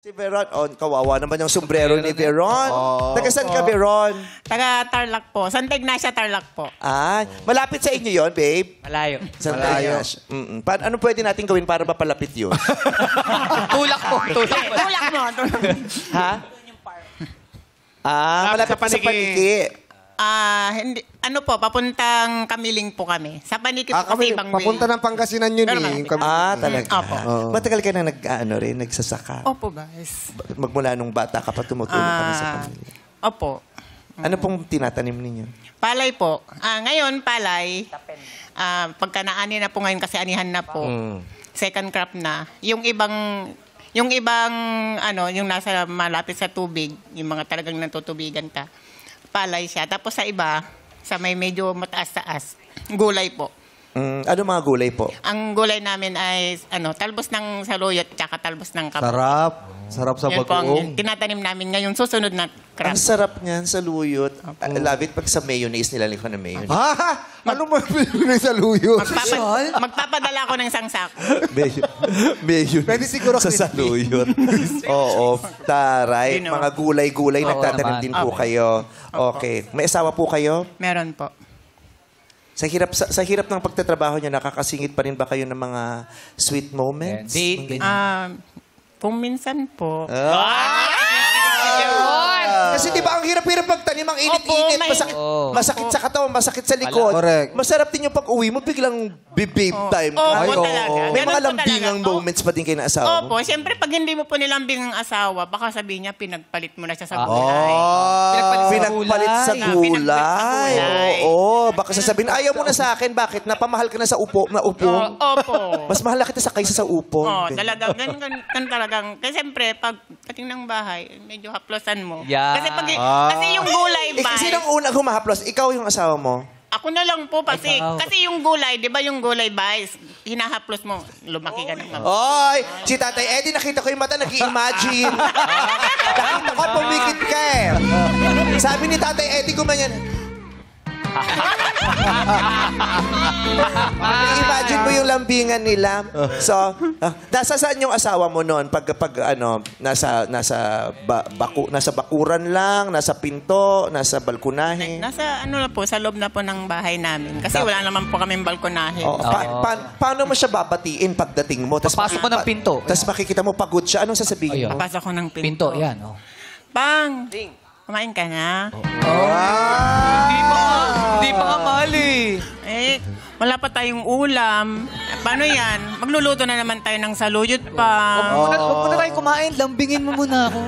Si Veron, oh, kawawa naman yung sombrero ni Veron. Taga-saan ka, Veron? Taga Tarlac po. Santa Ignacia, Tarlac po. Ah, malapit sa inyo yon, babe? Malayo. Santa Ignacia. Ano pwede natin gawin para mapalapit yun? Tulak po. Tulak po. Tulak mo. Ha? Ah, malapit sa paniki. Hindi, ano po, papuntang Kamiling po kami. Sa Paniki po kasi ibang way. Papunta ng Pangasinan yun Pero eh. malapit. Talaga. Opo. Matagal ka na nagsasaka. Opo, guys. Magmula nung bata ka pa tumutulong kami sa pamilya. Opo. Ano pong tinatanim ninyo? Palay po. Ngayon, palay. Pagka naani na po ngayon kasi anihan na po. Second crop na. Yung ibang, yung nasa malapit sa tubig, yung mga talagang natutubigan ka, palay siya. Tapos sa iba, sa may medyo mataas-taas, gulay po. Ano mga gulay po? Ang gulay namin ay talbos ng saluyot tsaka talbos ng kabog. Sarap. Sarap sa Yan po ang bagoong. tinatanim namin ngayon. Susunod na crop. Ang sarap niyan sa luyot. I love it pag sa mayonnaise nilalagyan ko ng mayonnaise. Ha? Ano mo yung sa luyo? Magpapadala ko ng isang sako. Mayonnaise. Pwede siguro sa saluyot. Oo. Taray. You know. Mga gulay-gulay. Nagtatanim naman. din po kayo. Okay. May asawa po kayo? Meron po. Sa hirap ng pagtatrabaho niyo, nakakasingit pa rin ba kayo ng mga sweet moments? Date, ganyan. Kung minsan po. Kasi di ba ang hirap-hirap magtanim, ang init-init, Opo, masakit sa katawan, masakit sa likod. Correct. Masarap din yung pag-uwi mo, biglang babe time ka. Opo, Ay, oo. talaga. May Ganun mga po lambingang talaga. moments pa din kayo na asawa mo. Opo, siyempre pag hindi mo po nilambing ang asawa, baka sabihin niya pinagpalit mo na siya sa gulay. Pinagpalit sa gulay. gulay. Oo, baka sasabihin, ayaw mo na sa akin, bakit? Napamahal ka na sa upo. Opo. Mas mahal na kita sa kaysa sa upo. Talagang, ganun talagang. Kasi siyempre, pag dating ng bahay, medyo haplosan mo. Yeah. Kasi yung gulay ba? Kasi nung una humahaplos, ikaw yung asawa mo. Ako na lang po kasi yung gulay, 'di ba yung gulay ba, hinahaplos mo, lumaki ka ng Oy, si Tatay Eddie, nakita ko yung mata, nag-i-imagine. Nakita ko, pumikit ka eh. Sabi ni Tatay Eddie, gumanyan. Imagine mo yung lambingan nila. So, nasa saan yung asawa mo noon? Pag nasa bakuran lang, nasa pinto, nasa balkonahe. Nasa na po, sa loob na po ng bahay namin. Kasi wala naman po kaming balkonahe. Oh, paano mo siya babatiin pagdating mo? Papasok mo ng pinto. Tapos makikita mo pagod siya. Anong sasabihin mo? Papasok ko ng pinto. Pinto, yan. Oh. Pang! Kumain ka na? Di pa nga mahal eh. Wala pa tayong ulam. Paano yan? Magluluto na naman tayo ng saluyot pa. Huwag mo na tayo kumain. Lambingin mo muna ako.